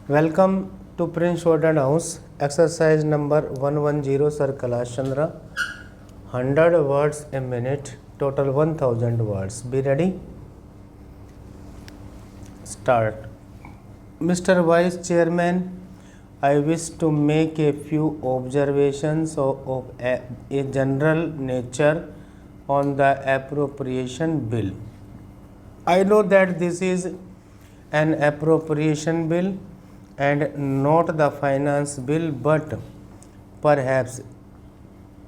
Welcome to Prince Jordan House. Exercise number 110, Sir Kailash Chandra. 100 words a minute. Total 1000 words. Be ready? Start. Mr. Vice Chairman, I wish to make a few observations of a general nature on the appropriation bill. I know that this is an appropriation bill and not the finance bill, but perhaps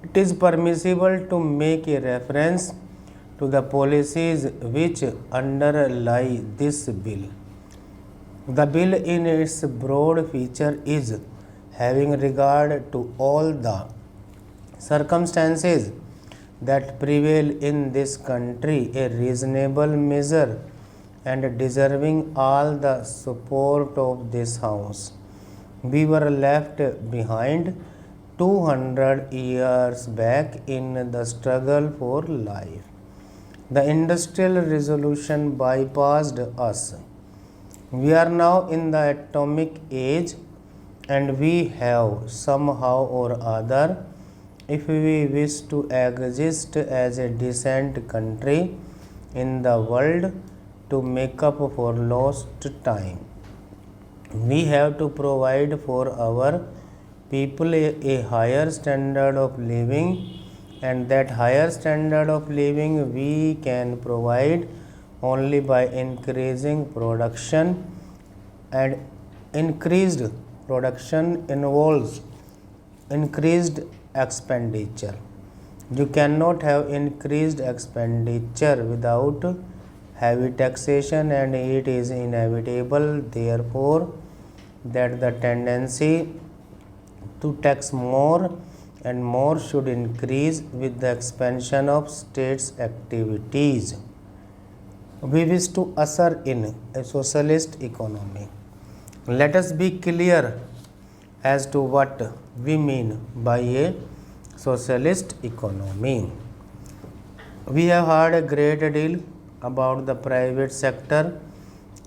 it is permissible to make a reference to the policies which underlie this bill. The bill in its broad feature is having regard to all the circumstances that prevail in this country, a reasonable measure and deserving all the support of this House. We were left behind 200 years back in the struggle for life. The industrial revolution bypassed us. We are now in the atomic age, and we have somehow or other, if we wish to exist as a decent country in the world, to make up for lost time. We have to provide for our people a higher standard of living, and that higher standard of living we can provide only by increasing production, and increased production involves increased expenditure. You cannot have increased expenditure without heavy taxation, and it is inevitable, therefore, that the tendency to tax more and more should increase with the expansion of states' activities. We wish to usher in a socialist economy. Let us be clear as to what we mean by a socialist economy. We have heard a great deal about the private sector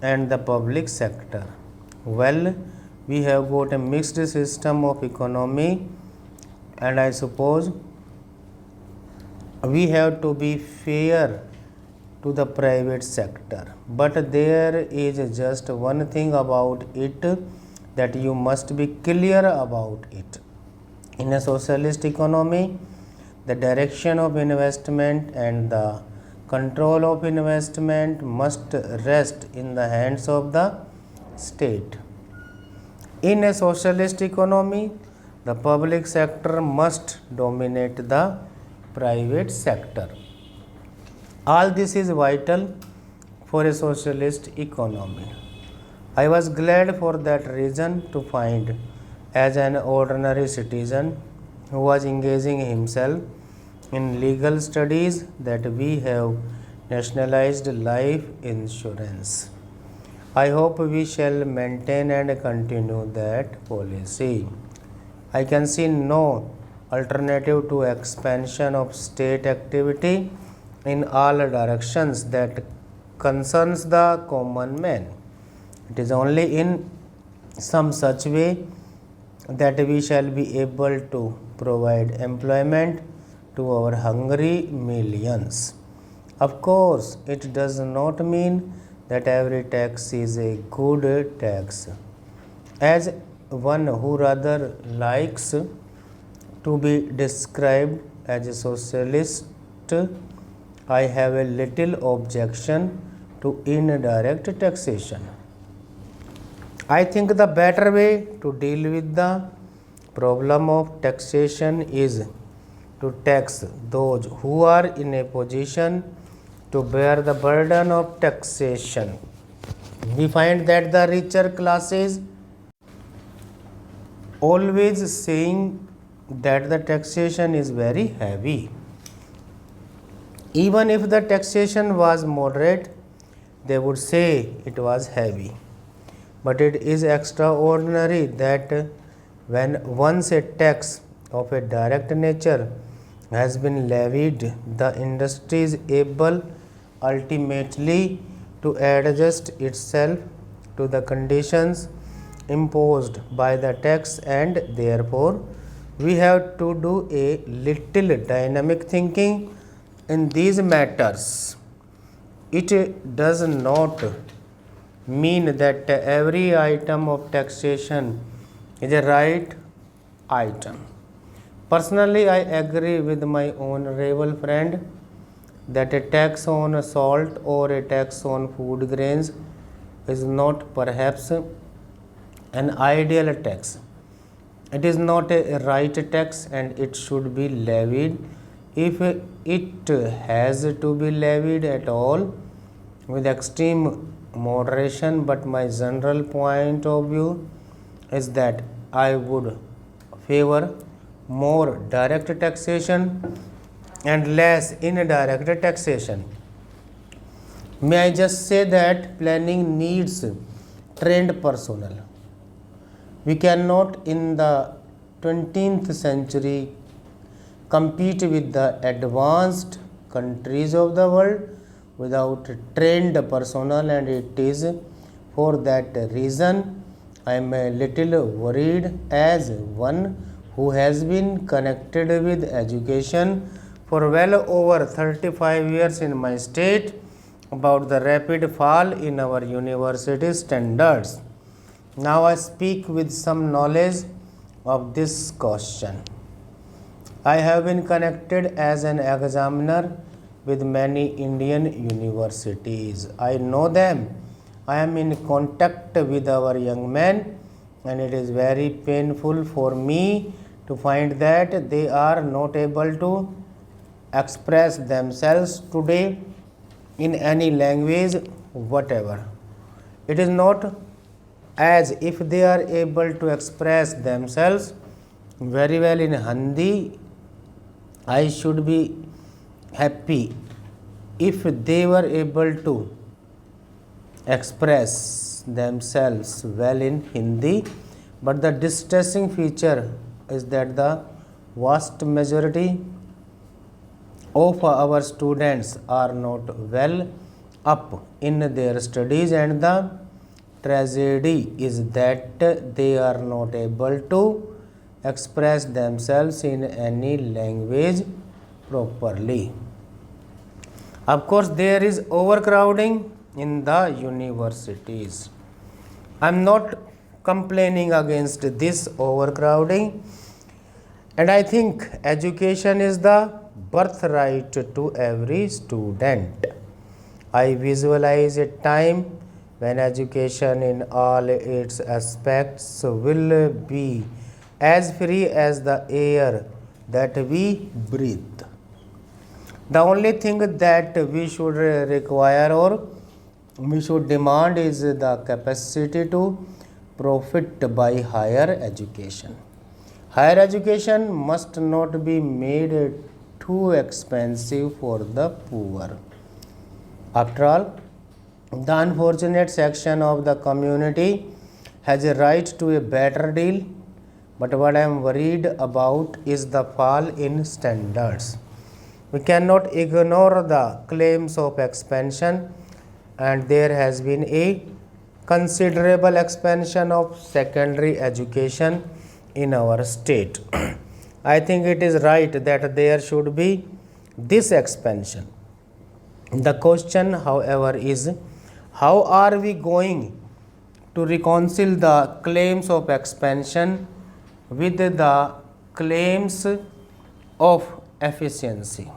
and the public sector. Well, we have got a mixed system of economy, and I suppose we have to be fair to the private sector. But there is just one thing about it that you must be clear about it. In a socialist economy, the direction of investment and the control of investment must rest in the hands of the state. In a socialist economy, the public sector must dominate the private sector. All this is vital for a socialist economy. I was glad for that reason to find, as an ordinary citizen who was engaging himself in legal studies, that we have nationalized life insurance. I hope we shall maintain and continue that policy. I can see no alternative to expansion of state activity in all directions that concerns the common man. It is only in some such way that we shall be able to provide employment to our hungry millions. Of course, it does not mean that every tax is a good tax. As one who rather likes to be described as a socialist, I have a little objection to indirect taxation. I think the better way to deal with the problem of taxation is to tax those who are in a position to bear the burden of taxation. We find that the richer classes always saying that the taxation is very heavy. Even if the taxation was moderate, they would say it was heavy. But it is extraordinary that when once a tax of a direct nature has been levied, the industry is able ultimately to adjust itself to the conditions imposed by the tax, and therefore we have to do a little dynamic thinking in these matters. It does not mean that every item of taxation is a right item. Personally, I agree with my honorable friend that a tax on salt or a tax on food grains is not perhaps an ideal tax. It is not a right tax and it should be levied, if it has to be levied at all, with extreme moderation. But my general point of view is that I would favor more direct taxation and less indirect taxation. May I just say that planning needs trained personnel. We cannot in the 20th century compete with the advanced countries of the world without trained personnel, and it is for that reason I am a little worried, as one who has been connected with education for well over 35 years in my state, about the rapid fall in our university standards. Now I speak with some knowledge of this question. I have been connected as an examiner with many Indian universities. I know them. I am in contact with our young men, and it is very painful for me to find that they are not able to express themselves today in any language whatever. It is not as if they are able to express themselves very well in Hindi. I should be happy if they were able to express themselves well in Hindi, but the distressing feature is that the vast majority of our students are not well up in their studies, and the tragedy is that they are not able to express themselves in any language properly. Of course, there is overcrowding in the universities. I am not complaining against this overcrowding, and I think education is the birthright to every student. I visualize a time when education in all its aspects will be as free as the air that we breathe. The only thing that we should require or we should demand is the capacity to profit by higher education. Higher education must not be made too expensive for the poor. After all, the unfortunate section of the community has a right to a better deal, but what I am worried about is the fall in standards. We cannot ignore the claims of expansion, and there has been a considerable expansion of secondary education in our state. I think it is right that there should be this expansion. The question, however, is how are we going to reconcile the claims of expansion with the claims of efficiency?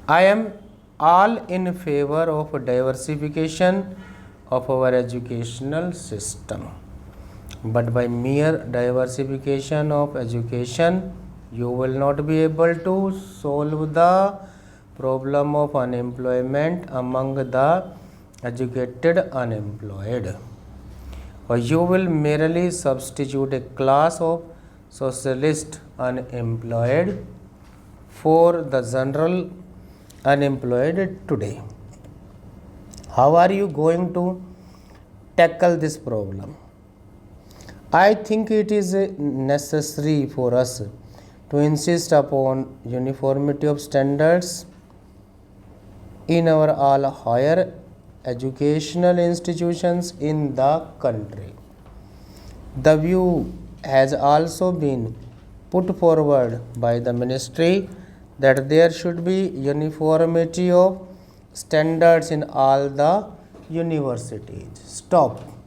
I am all in favor of diversification of our educational system, but by mere diversification of education, you will not be able to solve the problem of unemployment among the educated unemployed, or you will merely substitute a class of socialist unemployed for the general unemployed today. How are you going to tackle this problem? I think it is necessary for us to insist upon uniformity of standards in our all higher educational institutions in the country. The view has also been put forward by the ministry that there should be uniformity of standards in all the universities. Stop.